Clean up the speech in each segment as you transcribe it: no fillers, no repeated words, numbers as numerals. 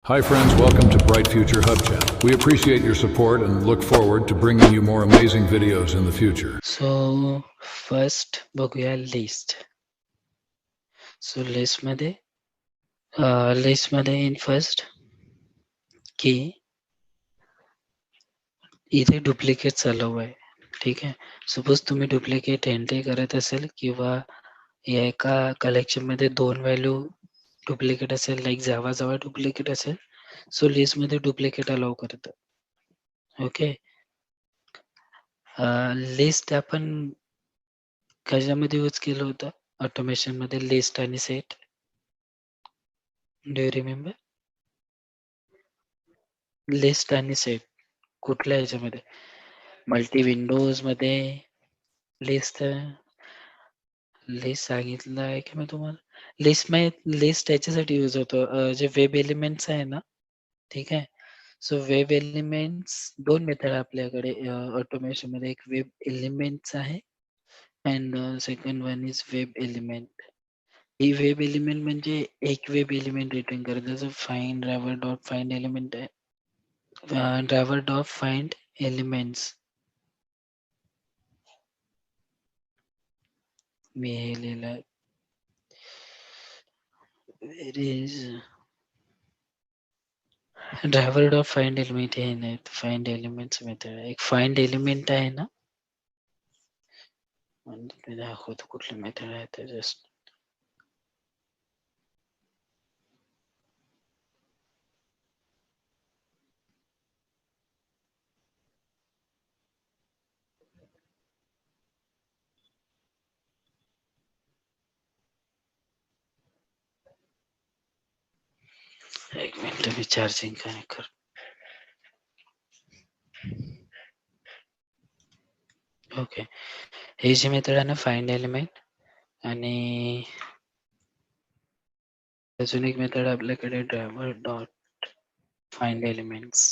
Hi friends, welcome to Bright Future Hub channel. We appreciate your support and look forward to bringing you more amazing videos in the future. So first बघूया list. So लिस्टमध्ये in first की इथे duplicate चालू आहे. ठीक आहे. Suppose तुम्ही duplicate entry करत असेल किंवा या एका कलेक्शनमध्ये 2 व्हॅल्यू डुप्लिकेट असेल, लाईक जावा डुप्लिकेट असेल, सो लिस्टमध्ये डुप्लिकेट अलाउ करतं. ओके. लिस्ट आपण कशामध्ये यूज केलं होतं? ऑटोमेशनमध्ये लिस्ट आणि set. Do you remember? List आणि सेट कुठल्या ह्याच्यामध्ये? मल्टी विंडोज मध्ये लिस्ट सांगितलं आहे की मी तुम्हाला. लिस्ट याच्यासाठी यूज होतो, जे वेब एलिमेंट्स आहे ना, ठीक आहे. सो वेब एलिमेंट्स 2 मेथड आपल्याकडे ऑटोमेशन मध्ये. एक वेब एलिमेंट्स आहे and second one is web element. He web element म्हणजे एक वेब एलिमेंट रिटर्न करत, जसं find driver dot find element आहे. ड्रायव्हर डॉट फाइंड एलिमेंट्स मी हे लिहिलंय. It is driver dot find element हे नाही, फाइंड एलिमेंट्स मेथड. एक फाइंड एलिमेंट आहे ना, म्हणजे ते दाखवतो कुठलं मेथड आहे ते. जस्ट एक मिनिट, मी चार्जिंग कनेक्ट कर. ओके. हे जी मेथड आहे ना फाइंड एलिमेंट, आणि अजून एक मेथड आपल्याकडे driver dot find elements.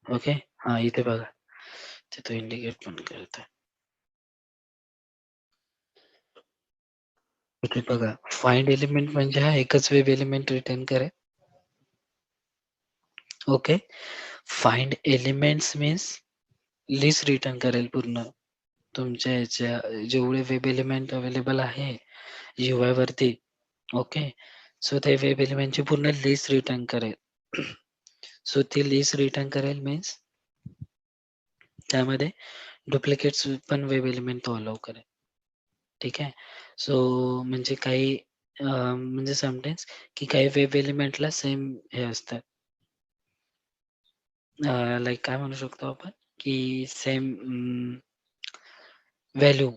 Okay. हा इथे बघा, ते तो इंडिकेट पण करत आहे. इथे बघा, फाइंड एलिमेंट म्हणजे हा एकच वेब एलिमेंट रिटर्न करेल. Okay. Find elements means list return करेल पूर्ण तुमच्या ह्याच्या जेवढे वेब एलिमेंट अवेलेबल आहे UI वरती. ओके. सो ते वेब एलिमेंटची पूर्ण लिस्ट रिटर्न करेल. सो ती लिस्ट रिटर्न करेल मीन्स त्यामध्ये डुप्लिकेट्स पण वेब एलिमेंट तो अलाउ करेल. ठीक आहे. सो म्हणजे काही म्हणजे समटाईम्स की काही वेब एलिमेंटला सेम हे असतात, लाईक काय म्हणू शकतो आपण की सेम व्हॅल्यू.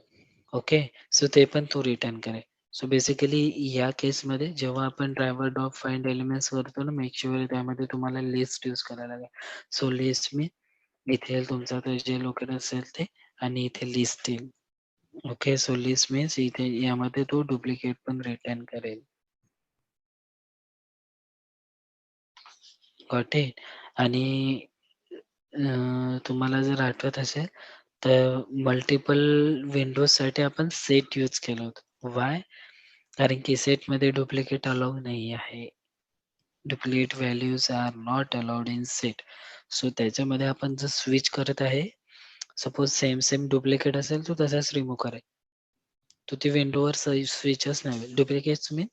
ओके. सो ते पण तो रिटर्न करेल. सो बेसिकली या केसमध्ये जेव्हा आपण ड्रायव्हर डॉट फाइंड एलिमेंट्स करतो ना, मेक शुअर त्यामध्ये तुम्हाला लिस्ट यूज करायला लागेल. सो लिस्ट मी इथे येईल तुमचा तर जे लोकेट असेल ते, आणि इथे लिस्ट येईल. ओके. सो लिस्ट मीन्स इथे यामध्ये तो डुप्लिकेट पण रिटर्न करेल. Got it. आणि तुम्हाला जर आठवत असेल तर मल्टिपल विंडोजसाठी आपण सेट यूज केलं होतं. वाय? कारण की सेटमध्ये डुप्लिकेट अलाउ नाही आहे. Duplicate values are not allowed in set. So त्याच्यामध्ये आपण जर स्विच करत आहे, सपोज सेम डुप्लिकेट असेल तो तसाच रिमूव्ह करेल. तो ती विंडोवर स्विचच नाही होईल. डुप्लिकेट्स मीन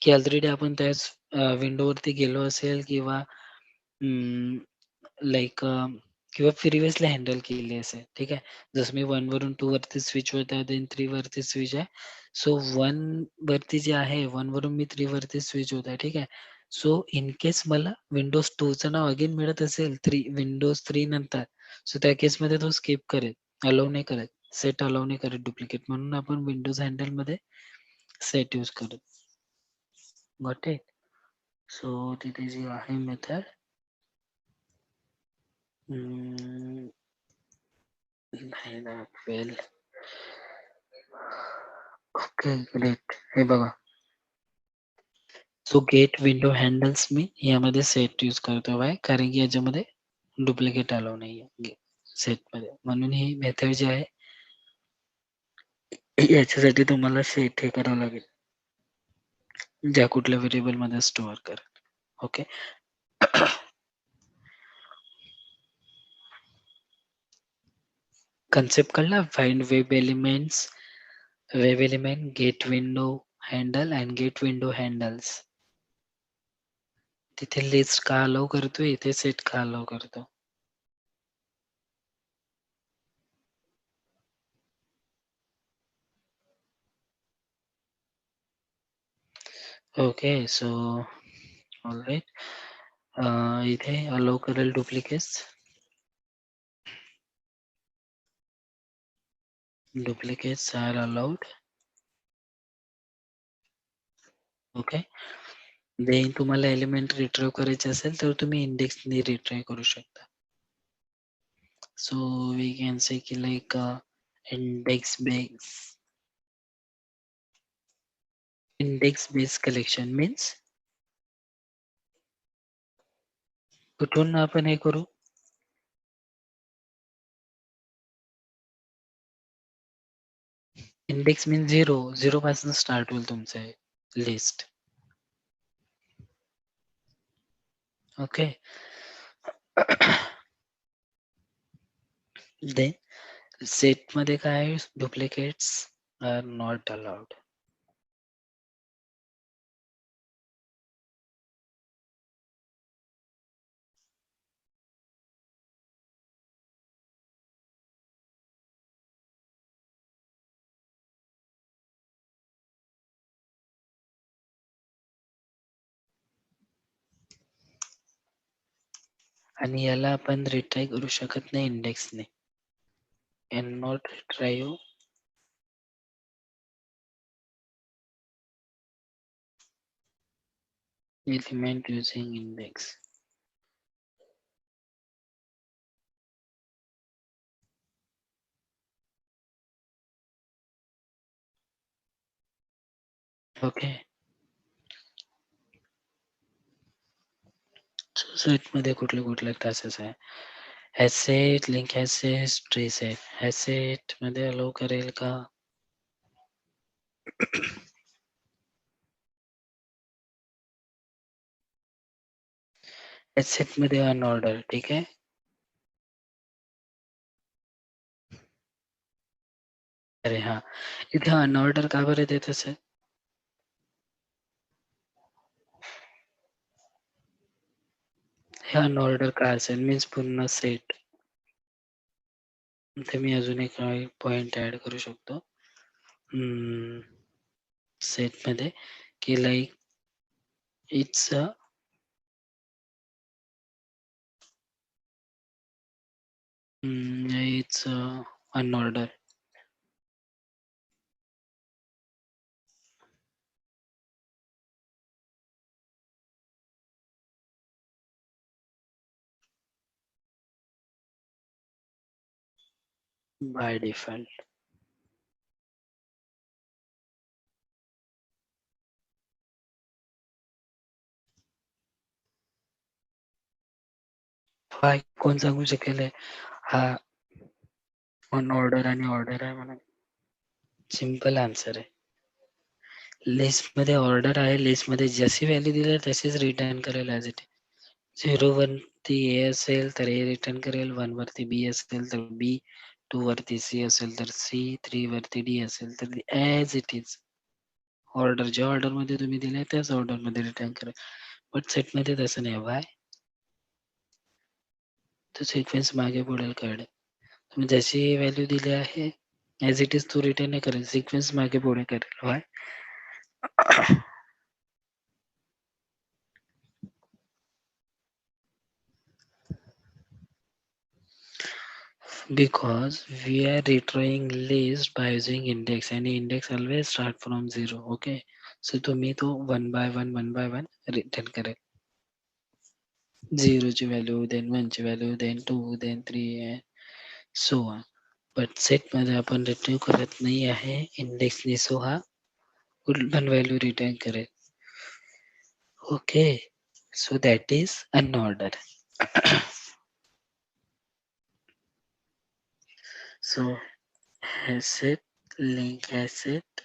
की ऑलरेडी आपण त्याच विंडोवरती गेलो असेल किंवा लाईक किंवा प्रिव्हियसली हँडल केली असेल. ठीक आहे. जसं मी 1 वरून 2 वरती स्विच होत आहे, देन 3 वरती स्विच आहे. सो 1 वरती जे आहे, 1 वरून मी 3 वरती स्विच होत आहे. ठीक आहे. सो इन केस मला विंडोज 2 चं नाव अगेन मिळत असेल विंडोज 3 नंतर, सो त्या केसमध्ये तो स्किप करेल, अलाउ नाही करत, सेट अलाउ नाही करत डुप्लिकेट. म्हणून आपण विंडोज हँडलमध्ये सेट यूज करत. Got it. सो तिथे जी आहे मेथड नाही दाखवेल. Okay great. हे बघा, सो गेट विंडो हँडल्स मी यामध्ये सेट यूज करतो. वाय? कारण की याच्यामध्ये डुप्लिकेट अलाउ नाही आहे सेटमध्ये. म्हणून ही मेथड जी आहे याच्यासाठी तुम्हाला सेट हे करावं लागेल. ज्या कुठल्या व्हेरिएबल मध्ये स्टोअर कर. ओके. कन्सेप्ट कळला? Find web elements, web element, get window handle and get window handles. तिथे लिस्ट का अलाउ करतोय, इथे सेट का अलाउ करतो. ओके. So alright. इथे अलाउ करेल duplicates. Duplicates are allowed. Okay. Then तुम्हाला एलिमेंट रिट्राईव्ह करायचे असेल तर तुम्ही इंडेक्सनी रिट्राईव्ह करू शकता. सो वी कॅन से की like index base collection means कुठून आपण हे करू. इंडेक्स मीन्स झिरो पासून स्टार्ट होईल तुमचं लिस्ट. ओके. देन सेट मध्ये काय डुप्लिकेट्स आर नॉट अलाउड. आणि याला आपण रिट्राय करू शकत नाही इंडेक्सने. Can not retrieve element using index. Okay. Set मध्ये कुठले क्लासेस आहे. ॲसेट, लिंक ॲसेट, ट्रेस आहे. ॲसेट मध्ये अलाउ करेल का. ॲसेट मध्ये अनऑर्डर. ठीक आहे. अरे हा, इथे अनऑर्डर का बरं देत असेल. हे अनऑर्डर का असेल मीन्स पूर्ण सेट. इथे मी अजून एक पॉइंट ऍड करू शकतो सेट मध्ये की like it's unordered. By default. Five कोण सांगू शकेल हा अनऑर्डर आणि ऑर्डर आहे म्हणून. सिंपल आन्सर आहे. लिस्ट मध्ये ऑर्डर आहे. लिस्ट मध्ये जशी व्हॅल्यू दिली तशीच रिटर्न करेल ॲज इट. 0 वरती ए असेल तर ए रिटर्न करेल. 1 वरती बी असेल तर बी. 2 वरती सी असेल तर सी. 3 वरती डी असेल तर ॲज इट इज. ऑर्डर ज्या ऑर्डर मध्ये तुम्ही दिले त्याच ऑर्डर मध्ये रिटर्न करेल. बट सेट मध्ये तसं नाही. वाय. तो सिक्वेन्स मागे पुढे कळेल. तुम्ही जशी व्हॅल्यू दिली आहे ॲज इट इज तो रिटर्न नाही करेल. सिक्वेन्स मागे पुढे करेल. Y. Because we are retrieving list by using index and index always start from 0. Okay. So तुम्ही तो one by one return करेल. 0 ची व्हॅल्यू, then 1 ची value, then 2, then 3 and so on. But set मध्ये आपण रिट्रीव्ह करत नाही आहे इंडेक्सने. सो हा पण व्हॅल्यू रिटर्न करेल. Okay. So that is unordered. So asset, link asset,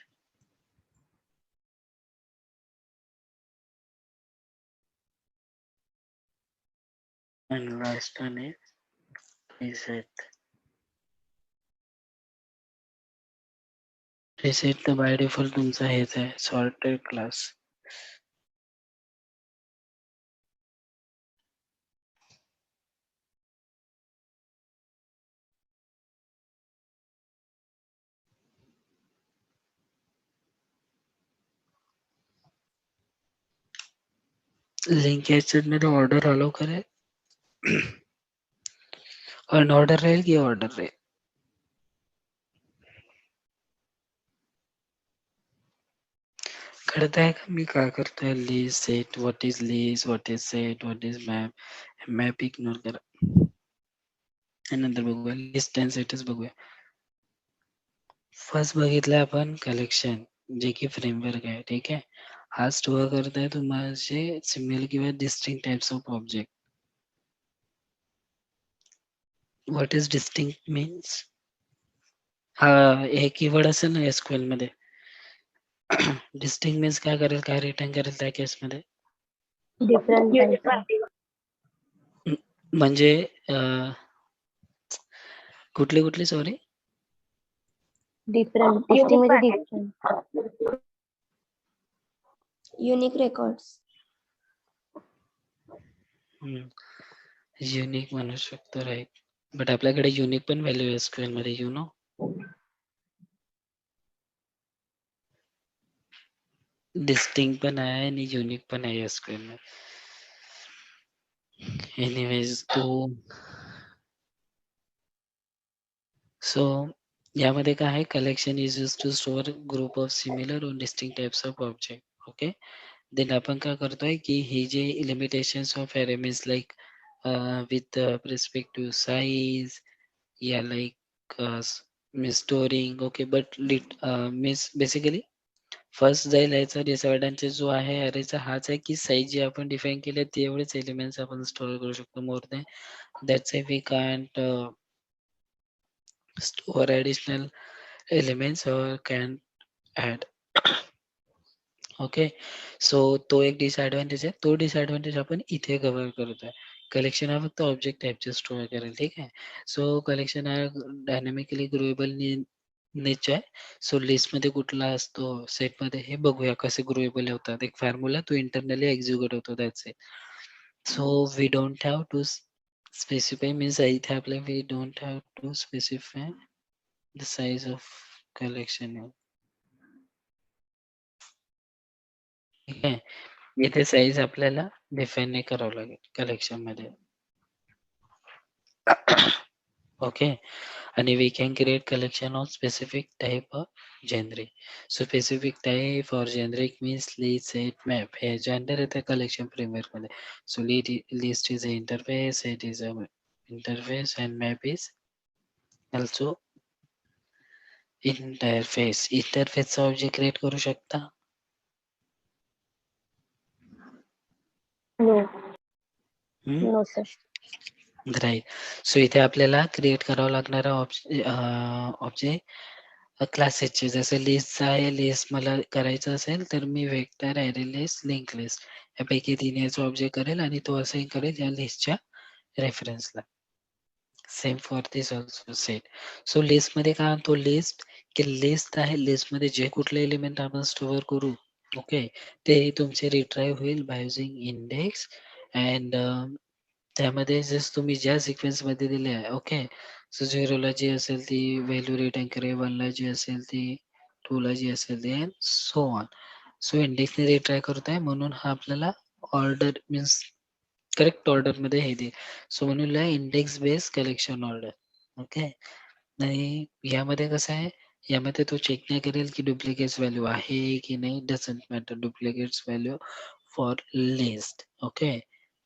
आणि लास्ट वन आहे रिसेट. रिसेट तर बाय डिफॉल्ट तुमचा हेच आहे, सॉर्टेड क्लास. लिंक याच्यात मध्ये ऑर्डर अलाउ करेल. अनऑर्डर राहील की ऑर्डर राहील? कळत आहे का मी काय करतोय? List set, what is list, what is set, what is map. Map ignore करा आणि नंतर बघूया लिस्ट अँड सेटच बघूया. फर्स्ट बघितलं आपण कलेक्शन, जे की फ्रेमवर्क आहे. ठीक आहे, हा स्टोअर करताय तुम्हाला सिमिलर किंवा distinct types of object. What is distinct means? हा हे कीवर्ड असेल ना एसक्यूएल मध्ये. डिस्टिंक्ट मीन्स काय करेल, काय रिटर्न करेल त्या केसमध्ये? Different type. म्हणजे कुठली कुठली सॉरी? डिफरंट टेस्टिंग मध्ये डिफरंट युनिक रेकॉर्ड्स. युनिक म्हणू शकतो, राईट. बट आपल्याकडे युनिक पण व्हॅल्यू आहे एसक्यूएल मध्ये, यू नो. डिस्टिंक्ट पण आहे आणि युनिक पण आहे एसक्यूएल मध्ये. एनिवेज सो यामध्ये काय आहे, collection is use to store group of similar or distinct types of object. Okay, then आपण काय करतोय की हे जे limitations of array means like with respect to size या like storing. Okay, but means basically first जाईल याचा disadvantage जो आहे अरेचा हाच आहे की साईज जे आपण डिफाईन केले तेवढेच एलिमेंट्स आपण स्टोअर करू शकतो. More than that's we can't store additional elements or can add. Okay, so तो एक डिसएडव्हान्टेज आहे. तो डिसएडव्हान्टेज आपण इथे कव्हर करतोय. कलेक्शन हा फक्त ऑब्जेक्ट टाइपचे स्टोअर करेल. ठीक आहे, सो कलेक्शन हा डायनॅमिकली ग्रुएबल नेचर आहे. सो लिस्ट मध्ये कुठला असतो, सेट मध्ये, हे बघूया कसे ग्रुएबल होतात. एक फॉर्म्युला तो इंटरनली एक्झिक्यूट होतो, that's it. So we don't have to specify means इथे आपल्या we don't have to specify the size of collection. ठीक आहे, इथे साईज आपल्याला डिफाईन नाही करावं लागेल कलेक्शन मध्ये. ओके, आणि we can create collection of specific type of generic. So specific type or generic means list, set, map हे जेंडर येते कलेक्शन फ्रेमवर्क मध्ये. So list is a interface, set is a interface and map is also interface. इंटरफेसचा object create करू शकता. No no sir. Right, so इथे आपल्याला create करावं लागणारा ऑब्जेक्ट क्लासेसचे. जसं लिस्टचा आहे, लिस्ट मला करायचं असेल तर मी vector, array list, link list यापैकी तिन्हीचा ऑब्जेक्ट करेल आणि तो असाइन करेल या लिस्टच्या रेफरन्सला. Same for this also set. So list मध्ये काय म्हणतो, लिस्ट की लिस्ट आहे, लिस्ट मध्ये जे कुठले एलिमेंट आपण स्टोअर करू, ओके, ते तुमचे रिट्राईव्ह होईल बाय युजिंग इंडेक्स. अँड त्यामध्ये जस्ट तुम्ही ज्या सिक्वेन्स मध्ये दिले आहे, ओके, सो झिरोला जी असेल ती व्हॅल्यू रिटर्न करेल, वनला जी असेल ती, टूला जी असेल ती, अँड सो ऑन. सो इंडेक्सने रिट्राय करताय म्हणून हा आपल्याला ऑर्डर मीन्स करेक्ट ऑर्डर मध्ये हे दे. सो म्हणून index base collection order. Okay, आणि यामध्ये कसं आहे, यामध्ये तो चेक नाही करेल की डुप्लिकेट्स व्हॅल्यू आहे की नाही, doesn't matter. Duplicates value for list. Okay,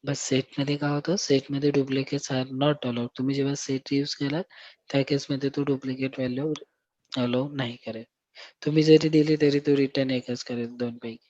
बस सेटमध्ये काय होतं, सेटमध्ये डुप्लिकेट्स आर नॉट अलाउड. तुम्ही जेव्हा सेट यूज केलात त्या केसमध्ये तो डुप्लिकेट व्हॅल्यू अलाउ नाही करेल. तुम्ही जरी दिली तरी तो रिटर्न एकच करेल दोन पैकी.